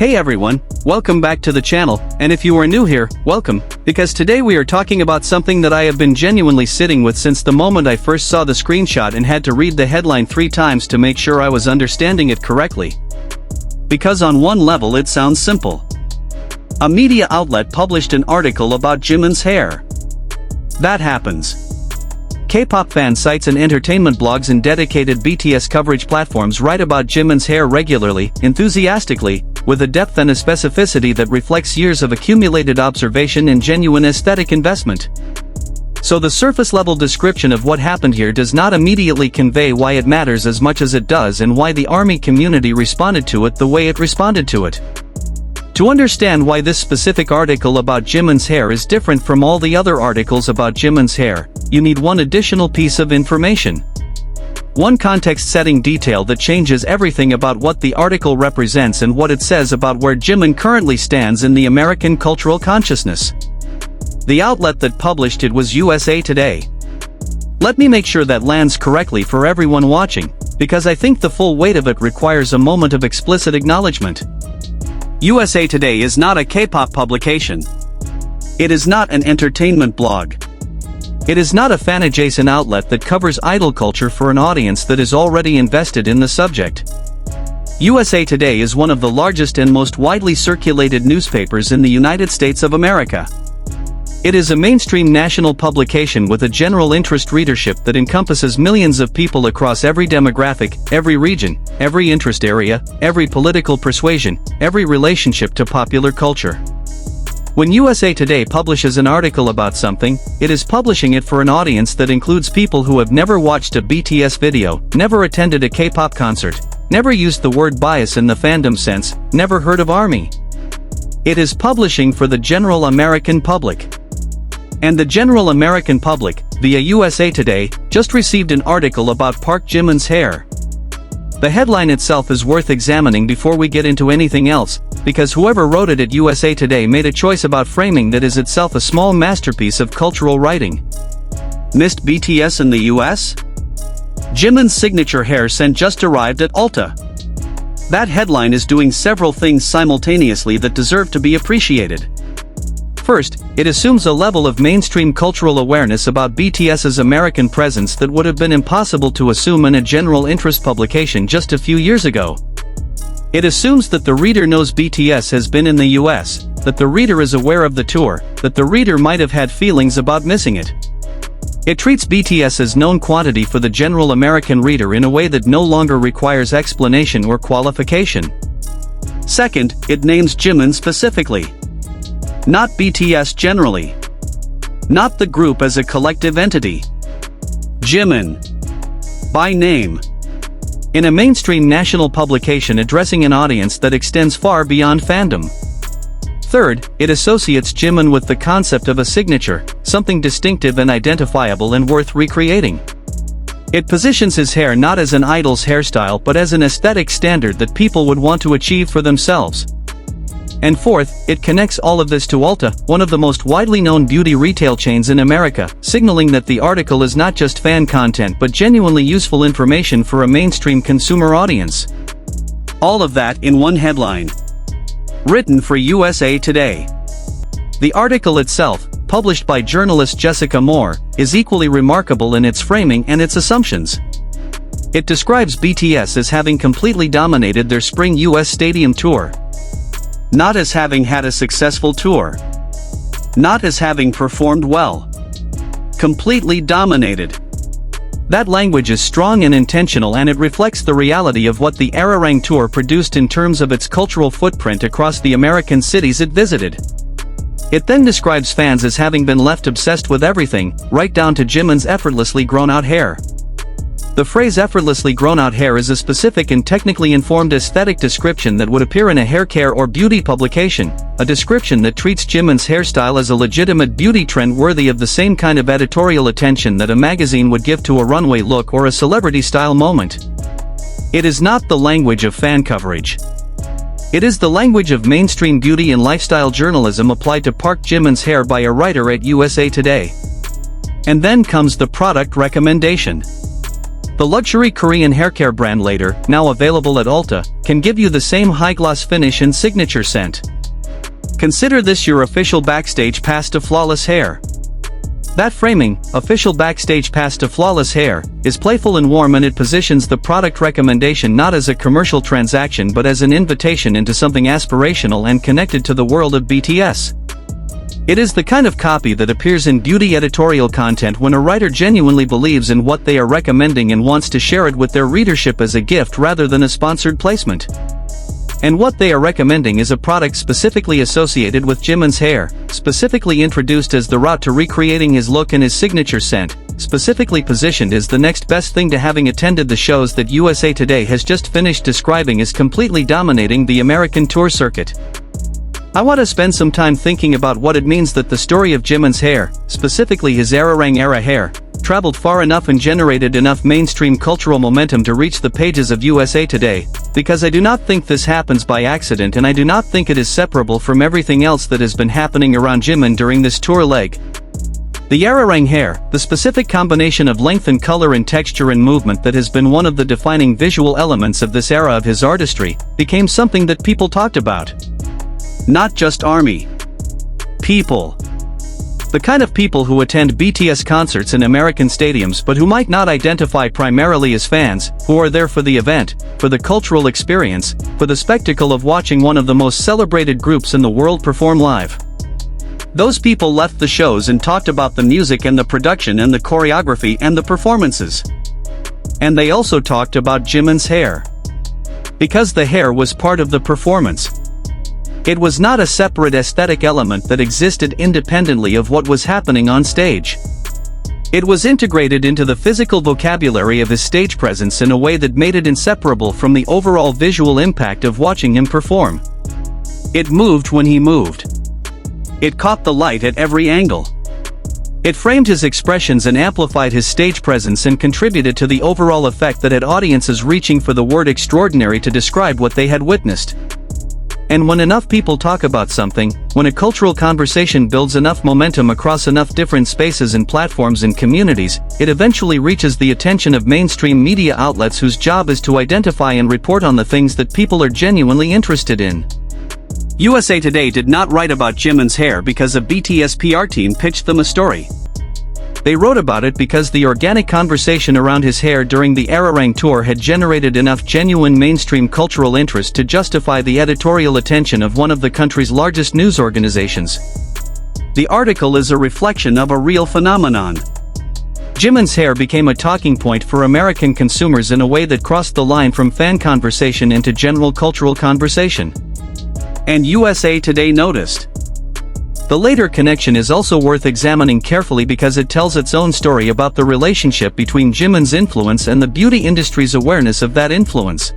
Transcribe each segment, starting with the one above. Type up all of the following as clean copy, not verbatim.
Hey everyone, welcome back to the channel, and if you are new here, welcome, because today we are talking about something that I have been genuinely sitting with since the moment I first saw the screenshot and had to read the headline 3 times to make sure I was understanding it correctly. Because on one level it sounds simple. A media outlet published an article about Jimin's hair. That happens. K-pop fan sites and entertainment blogs and dedicated BTS coverage platforms write about Jimin's hair regularly, enthusiastically, with a depth and a specificity that reflects years of accumulated observation and genuine aesthetic investment. So the surface-level description of what happened here does not immediately convey why it matters as much as it does and why the ARMY community responded to it the way it responded to it. To understand why this specific article about Jimin's hair is different from all the other articles about Jimin's hair, you need one additional piece of information. One context-setting detail that changes everything about what the article represents and what it says about where Jimin currently stands in the American cultural consciousness. The outlet that published it was USA Today. Let me make sure that lands correctly for everyone watching, because I think the full weight of it requires a moment of explicit acknowledgement. USA Today is not a K-pop publication. It is not an entertainment blog. It is not a fan-adjacent outlet that covers idol culture for an audience that is already invested in the subject. USA Today is one of the largest and most widely circulated newspapers in the United States of America. It is a mainstream national publication with a general interest readership that encompasses millions of people across every demographic, every region, every interest area, every political persuasion, every relationship to popular culture. When USA Today publishes an article about something, it is publishing it for an audience that includes people who have never watched a BTS video, never attended a K-pop concert, never used the word bias in the fandom sense, never heard of ARMY. It is publishing for the general American public. And the general American public, via USA Today, just received an article about ParkJimin's hair. The headline itself is worth examining before we get into anything else, because whoever wrote it at USA Today made a choice about framing that is itself a small masterpiece of cultural writing. Missed BTS in the US? Jimin's signature hair scent just arrived at Ulta. That headline is doing several things simultaneously that deserve to be appreciated. First, it assumes a level of mainstream cultural awareness about BTS's American presence that would have been impossible to assume in a general interest publication just a few years ago. It assumes that the reader knows BTS has been in the US, that the reader is aware of the tour, that the reader might have had feelings about missing it. It treats BTS as known quantity for the general American reader in a way that no longer requires explanation or qualification. Second, it names Jimin specifically. Not BTS generally. Not the group as a collective entity. Jimin. By name. In a mainstream national publication addressing an audience that extends far beyond fandom. Third, it associates Jimin with the concept of a signature, something distinctive and identifiable and worth recreating. It positions his hair not as an idol's hairstyle but as an aesthetic standard that people would want to achieve for themselves. And fourth, it connects all of this to Ulta, one of the most widely known beauty retail chains in America, signaling that the article is not just fan content but genuinely useful information for a mainstream consumer audience. All of that in one headline. Written for USA Today. The article itself, published by journalist Jessica Moore, is equally remarkable in its framing and its assumptions. It describes BTS as having completely dominated their spring US stadium tour. Not as having had a successful tour. Not as having performed well. Completely dominated. That language is strong and intentional, and it reflects the reality of what the Arirang tour produced in terms of its cultural footprint across the American cities it visited. It then describes fans as having been left obsessed with everything, right down to Jimin's effortlessly grown-out hair. The phrase effortlessly grown-out hair is a specific and technically informed aesthetic description that would appear in a hair care or beauty publication, a description that treats Jimin's hairstyle as a legitimate beauty trend worthy of the same kind of editorial attention that a magazine would give to a runway look or a celebrity-style moment. It is not the language of fan coverage. It is the language of mainstream beauty and lifestyle journalism applied to ParkJimin's hair by a writer at USA Today. And then comes the product recommendation. The luxury Korean haircare brand Later, now available at Ulta, can give you the same high-gloss finish and signature scent. Consider this your official backstage pass to flawless hair. That framing, official backstage pass to flawless hair, is playful and warm, and it positions the product recommendation not as a commercial transaction but as an invitation into something aspirational and connected to the world of BTS. It is the kind of copy that appears in beauty editorial content when a writer genuinely believes in what they are recommending and wants to share it with their readership as a gift rather than a sponsored placement. And what they are recommending is a product specifically associated with Jimin's hair, specifically introduced as the route to recreating his look and his signature scent, specifically positioned as the next best thing to having attended the shows that USA Today has just finished describing as completely dominating the American tour circuit. I want to spend some time thinking about what it means that the story of Jimin's hair, specifically his era hair, traveled far enough and generated enough mainstream cultural momentum to reach the pages of USA Today, because I do not think this happens by accident, and I do not think it is separable from everything else that has been happening around Jimin during this tour leg. The era hair, the specific combination of length and color and texture and movement that has been one of the defining visual elements of this era of his artistry, became something that people talked about. Not just ARMY people. The kind of people who attend BTS concerts in American stadiums but who might not identify primarily as fans, who are there for the event, for the cultural experience, for the spectacle of watching one of the most celebrated groups in the world perform live. Those people left the shows and talked about the music and the production and the choreography and the performances. And they also talked about Jimin's hair. Because the hair was part of the performance. It was not a separate aesthetic element that existed independently of what was happening on stage. It was integrated into the physical vocabulary of his stage presence in a way that made it inseparable from the overall visual impact of watching him perform. It moved when he moved. It caught the light at every angle. It framed his expressions and amplified his stage presence and contributed to the overall effect that had audiences reaching for the word extraordinary to describe what they had witnessed. And when enough people talk about something, when a cultural conversation builds enough momentum across enough different spaces and platforms and communities, it eventually reaches the attention of mainstream media outlets whose job is to identify and report on the things that people are genuinely interested in. USA Today did not write about Jimin's hair because a BTS PR team pitched them a story. They wrote about it because the organic conversation around his hair during the Era tour had generated enough genuine mainstream cultural interest to justify the editorial attention of one of the country's largest news organizations. The article is a reflection of a real phenomenon. Jimin's hair became a talking point for American consumers in a way that crossed the line from fan conversation into general cultural conversation. And USA Today noticed. The later connection is also worth examining carefully because it tells its own story about the relationship between Jimin's influence and the beauty industry's awareness of that influence.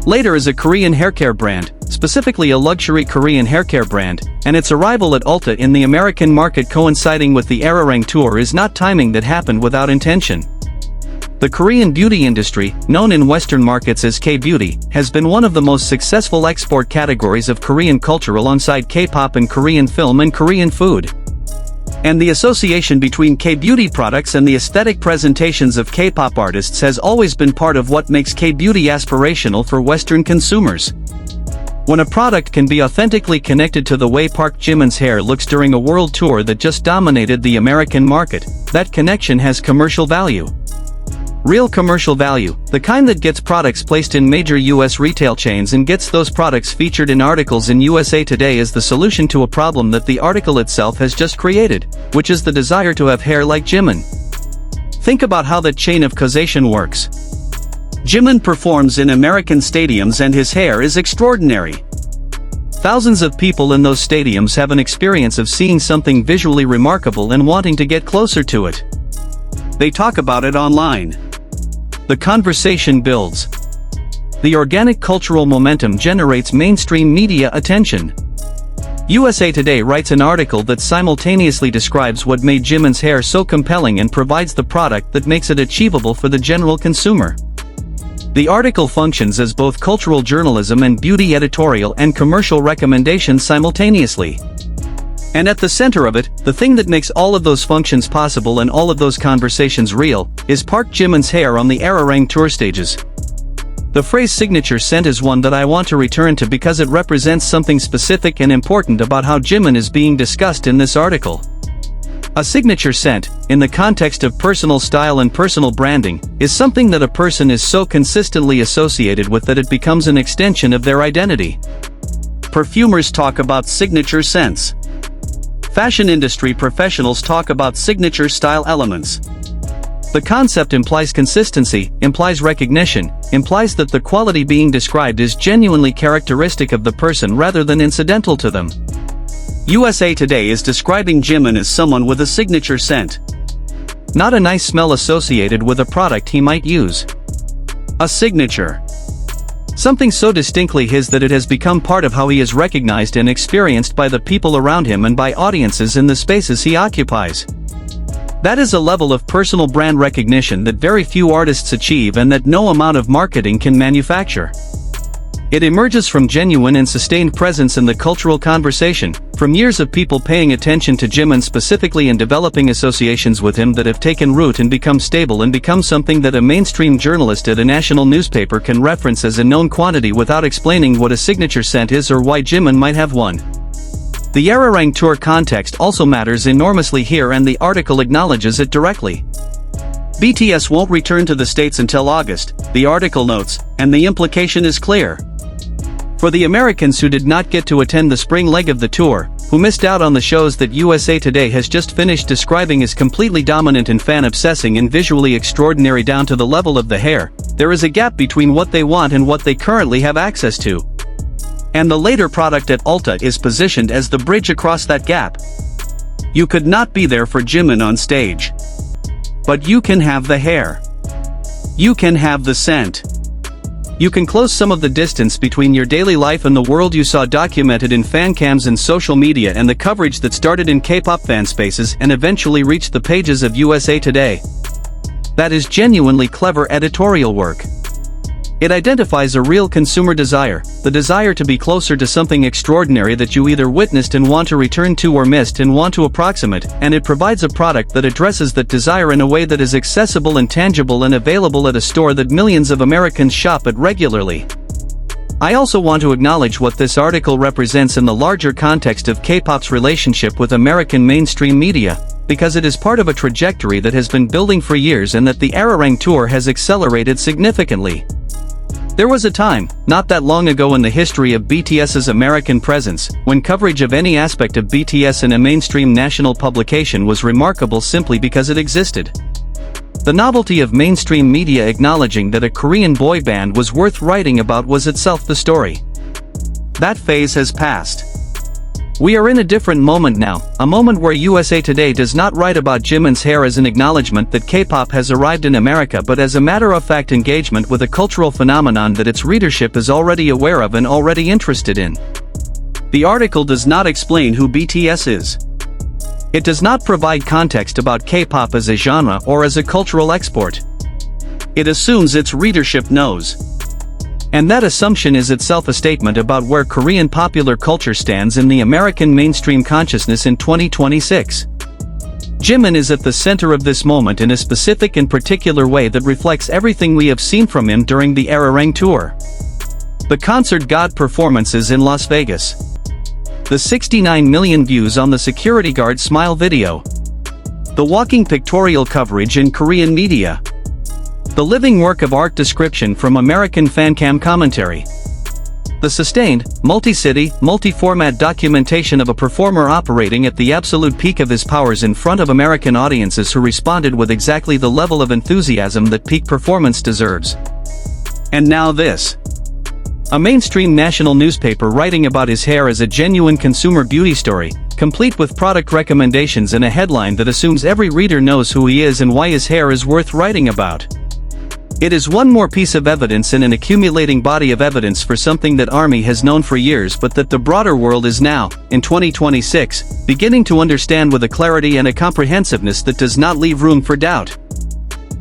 Later is a Korean haircare brand, specifically a luxury Korean haircare brand, and its arrival at Ulta in the American market coinciding with the Era tour is not timing that happened without intention. The Korean beauty industry, known in Western markets as K-beauty, has been one of the most successful export categories of Korean culture alongside K-pop and Korean film and Korean food. And the association between K-beauty products and the aesthetic presentations of K-pop artists has always been part of what makes K-beauty aspirational for Western consumers. When a product can be authentically connected to the way ParkJimin's hair looks during a world tour that just dominated the American market, that connection has commercial value. Real commercial value, the kind that gets products placed in major US retail chains and gets those products featured in articles in USA Today as the solution to a problem that the article itself has just created, which is the desire to have hair like Jimin. Think about how that chain of causation works. Jimin performs in American stadiums and his hair is extraordinary. Thousands of people in those stadiums have an experience of seeing something visually remarkable and wanting to get closer to it. They talk about it online. The conversation builds. The organic cultural momentum generates mainstream media attention. USA Today writes an article that simultaneously describes what made Jimin's hair so compelling and provides the product that makes it achievable for the general consumer. The article functions as both cultural journalism and beauty editorial and commercial recommendation simultaneously. And at the center of it, the thing that makes all of those functions possible and all of those conversations real, is ParkJimin's hair on the Arirang tour stages. The phrase signature scent is one that I want to return to because it represents something specific and important about how Jimin is being discussed in this article. A signature scent, in the context of personal style and personal branding, is something that a person is so consistently associated with that it becomes an extension of their identity. Perfumers talk about signature scents. Fashion industry professionals talk about signature style elements. The concept implies consistency, implies recognition, implies that the quality being described is genuinely characteristic of the person rather than incidental to them. USA Today is describing Jimin as someone with a signature scent. Not a nice smell associated with a product he might use. A signature. Something so distinctly his that it has become part of how he is recognized and experienced by the people around him and by audiences in the spaces he occupies. That is a level of personal brand recognition that very few artists achieve and that no amount of marketing can manufacture. It emerges from genuine and sustained presence in the cultural conversation, from years of people paying attention to Jimin specifically and developing associations with him that have taken root and become stable and become something that a mainstream journalist at a national newspaper can reference as a known quantity without explaining what a signature scent is or why Jimin might have one. The Arirang tour context also matters enormously here, and the article acknowledges it directly. BTS won't return to the States until August, the article notes, and the implication is clear. For the Americans who did not get to attend the spring leg of the tour, who missed out on the shows that USA Today has just finished describing as completely dominant and fan-obsessing and visually extraordinary down to the level of the hair, there is a gap between what they want and what they currently have access to. And the later product at Ulta is positioned as the bridge across that gap. You could not be there for Jimin on stage. But you can have the hair. You can have the scent. You can close some of the distance between your daily life and the world you saw documented in fan cams and social media and the coverage that started in K-pop fan spaces and eventually reached the pages of USA Today. That is genuinely clever editorial work. It identifies a real consumer desire, the desire to be closer to something extraordinary that you either witnessed and want to return to or missed and want to approximate, and it provides a product that addresses that desire in a way that is accessible and tangible and available at a store that millions of Americans shop at regularly. I also want to acknowledge what this article represents in the larger context of K-pop's relationship with American mainstream media, because it is part of a trajectory that has been building for years and that the Arirang tour has accelerated significantly. There was a time, not that long ago in the history of BTS's American presence, when coverage of any aspect of BTS in a mainstream national publication was remarkable simply because it existed. The novelty of mainstream media acknowledging that a Korean boy band was worth writing about was itself the story. That phase has passed. We are in a different moment now, a moment where USA Today does not write about Jimin's hair as an acknowledgement that K-pop has arrived in America but as a matter-of-fact engagement with a cultural phenomenon that its readership is already aware of and already interested in. The article does not explain who BTS is. It does not provide context about K-pop as a genre or as a cultural export. It assumes its readership knows. And that assumption is itself a statement about where Korean popular culture stands in the American mainstream consciousness in 2026. Jimin is at the center of this moment in a specific and particular way that reflects everything we have seen from him during the Arirang tour. The concert got performances in Las Vegas. The 69 million views on the security guard smile video. The walking pictorial coverage in Korean media. The living work of art description from American fancam commentary. The sustained, multi-city, multi-format documentation of a performer operating at the absolute peak of his powers in front of American audiences who responded with exactly the level of enthusiasm that peak performance deserves. And now this. A mainstream national newspaper writing about his hair as a genuine consumer beauty story, complete with product recommendations and a headline that assumes every reader knows who he is and why his hair is worth writing about. It is one more piece of evidence in an accumulating body of evidence for something that ARMY has known for years but that the broader world is now, in 2026, beginning to understand with a clarity and a comprehensiveness that does not leave room for doubt.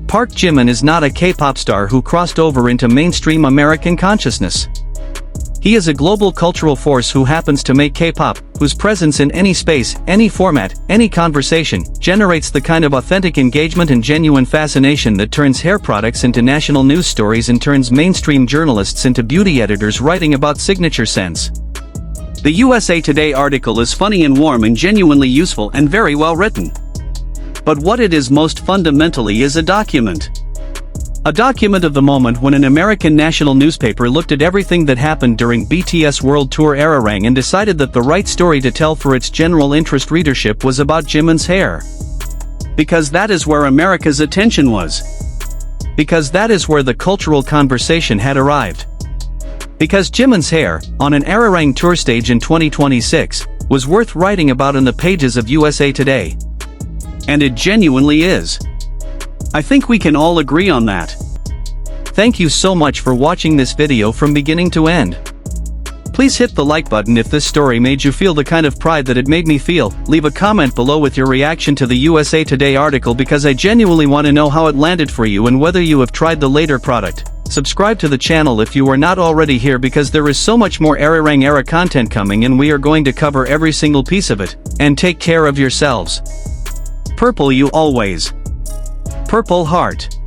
ParkJimin is not a K-pop star who crossed over into mainstream American consciousness. He is a global cultural force who happens to make K-pop, whose presence in any space, any format, any conversation, generates the kind of authentic engagement and genuine fascination that turns hair products into national news stories and turns mainstream journalists into beauty editors writing about signature scents. The USA Today article is funny and warm and genuinely useful and very well written. But what it is most fundamentally is a document. A document of the moment when an American national newspaper looked at everything that happened during BTS World Tour Arirang and decided that the right story to tell for its general interest readership was about Jimin's hair. Because that is where America's attention was. Because that is where the cultural conversation had arrived. Because Jimin's hair, on an Arirang tour stage in 2026, was worth writing about in the pages of USA Today. And it genuinely is. I think we can all agree on that. Thank you so much for watching this video from beginning to end. Please hit the like button if this story made you feel the kind of pride that it made me feel. Leave a comment below with your reaction to the USA Today article because I genuinely want to know how it landed for you and whether you have tried the later product. Subscribe to the channel if you are not already here because there is so much more Arirang era content coming and we are going to cover every single piece of it. And take care of yourselves. Purple you always. Purple Heart.